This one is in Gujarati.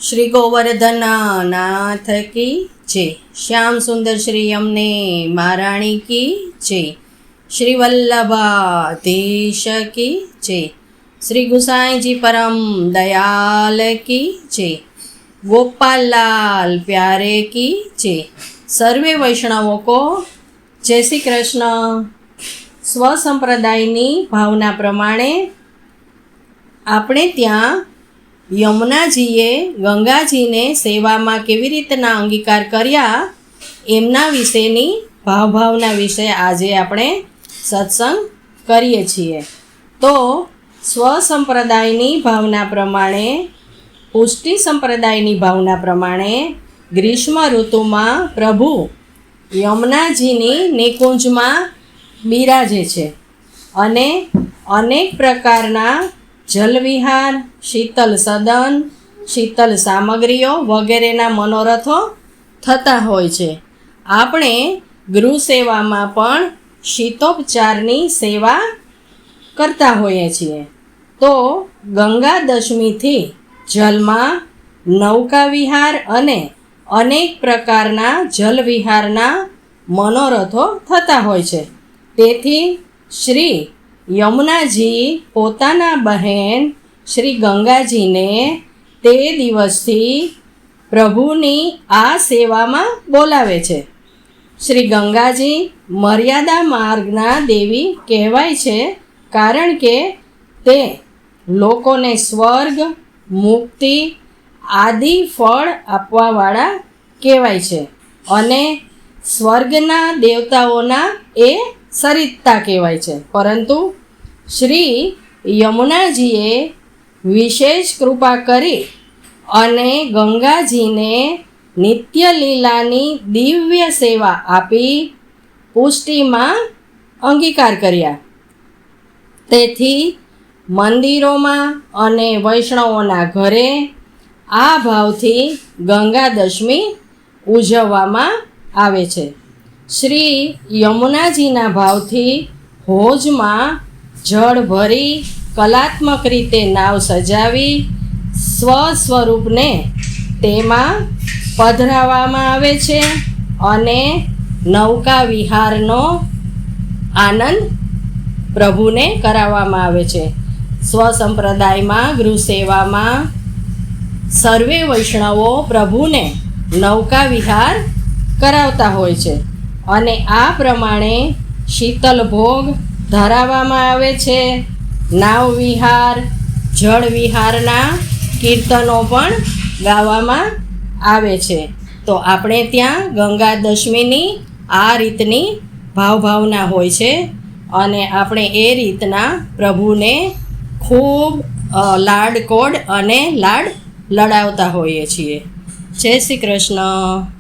श्री गोवर्धन नाथ की जय। श्याम सुंदर श्री यमुने महाराणी की जय। श्री वल्लभाधीश की जय। श्री गुसाई जी परम दयाल की जय। गोपाल लाल प्यारे की जय। सर्वे वैष्णवों को जय श्री कृष्ण। स्वसंप्रदायनी भावना प्रमाणे આપણે ત્યાં યમુનાજીએ ગંગાજીને સેવામાં કેવી રીતના અંગીકાર કર્યા એમના વિશેની ભાવના વિશે આજે આપણે સત્સંગ કરીએ છીએ। તો સ્વસંપ્રદાયની ભાવના પ્રમાણે પુષ્ટિ સંપ્રદાયની ભાવના પ્રમાણે ગ્રીષ્મ ઋતુમાં પ્રભુ યમુનાજીની નિકુંજમાં બિરાજે છે અને અનેક પ્રકારના જલવિહાર, શીતલ સદન, શીતલ સામગ્રીઓ વગેરેના મનોરથો થતા હોય છે। આપણે ગૃહ સેવામાં પણ શીતોપચારની સેવા કરતા હોઈએ છીએ। તો ગંગા દશમીથી જલમાં નૌકા વિહાર અને અનેક પ્રકારના જલવિહારના મનોરથો થતા હોય છે। તેથી શ્રી યમુનાજી પોતાના બહેન શ્રી ગંગાજીને તે દિવસથી પ્રભુની આ સેવામાં બોલાવે છે। શ્રી ગંગાજી મર્યાદા માર્ગના દેવી કહેવાય છે, કારણ કે તે લોકોને સ્વર્ગ, મુક્તિ આદિ ફળ આપવાવાળા કહેવાય છે અને સ્વર્ગના દેવતાઓના એ સરિતા કહેવાય છે। પરંતુ શ્રી યમુનાજીએ વિશેષ કૃપા કરી અને ગંગાજીને નિત્ય લીલાની દિવ્ય સેવા આપી પુષ્ટિમાં અંગીકાર કર્યા। તેથી મંદિરોમાં અને વૈષ્ણવોના ઘરે આ ભાવથી ગંગા દશમી ઉજવવામાં આવે છે। શ્રી યમુનાજીના ભાવથી હોજમાં જળ ભરી કલાત્મક રીતે નાવ સજાવી સ્વસ્વરૂપને તેમાં પધરાવવામાં આવે છે અને નૌકા વિહારનો આનંદ પ્રભુને કરાવવામાં આવે છે। સ્વસંપ્રદાયમાં ગૃહ સેવામાં સર્વે વૈષ્ણવો પ્રભુને નૌકા વિહાર કરાવતા હોય છે અને આ પ્રમાણે શીતલ ભોગ ધરાવવામાં આવે છે। નાવ વિહાર, જળ વિહારના કીર્તનો પણ ગાવામાં આવે છે। તો આપણે ત્યાં ગંગા દશમીની આ રીતની ભાવના હોય છે અને આપણે એ રીતના પ્રભુને ખૂબ લાડકોડ અને લાડ લડાવતા હોઈએ છીએ। જય શ્રી કૃષ્ણ।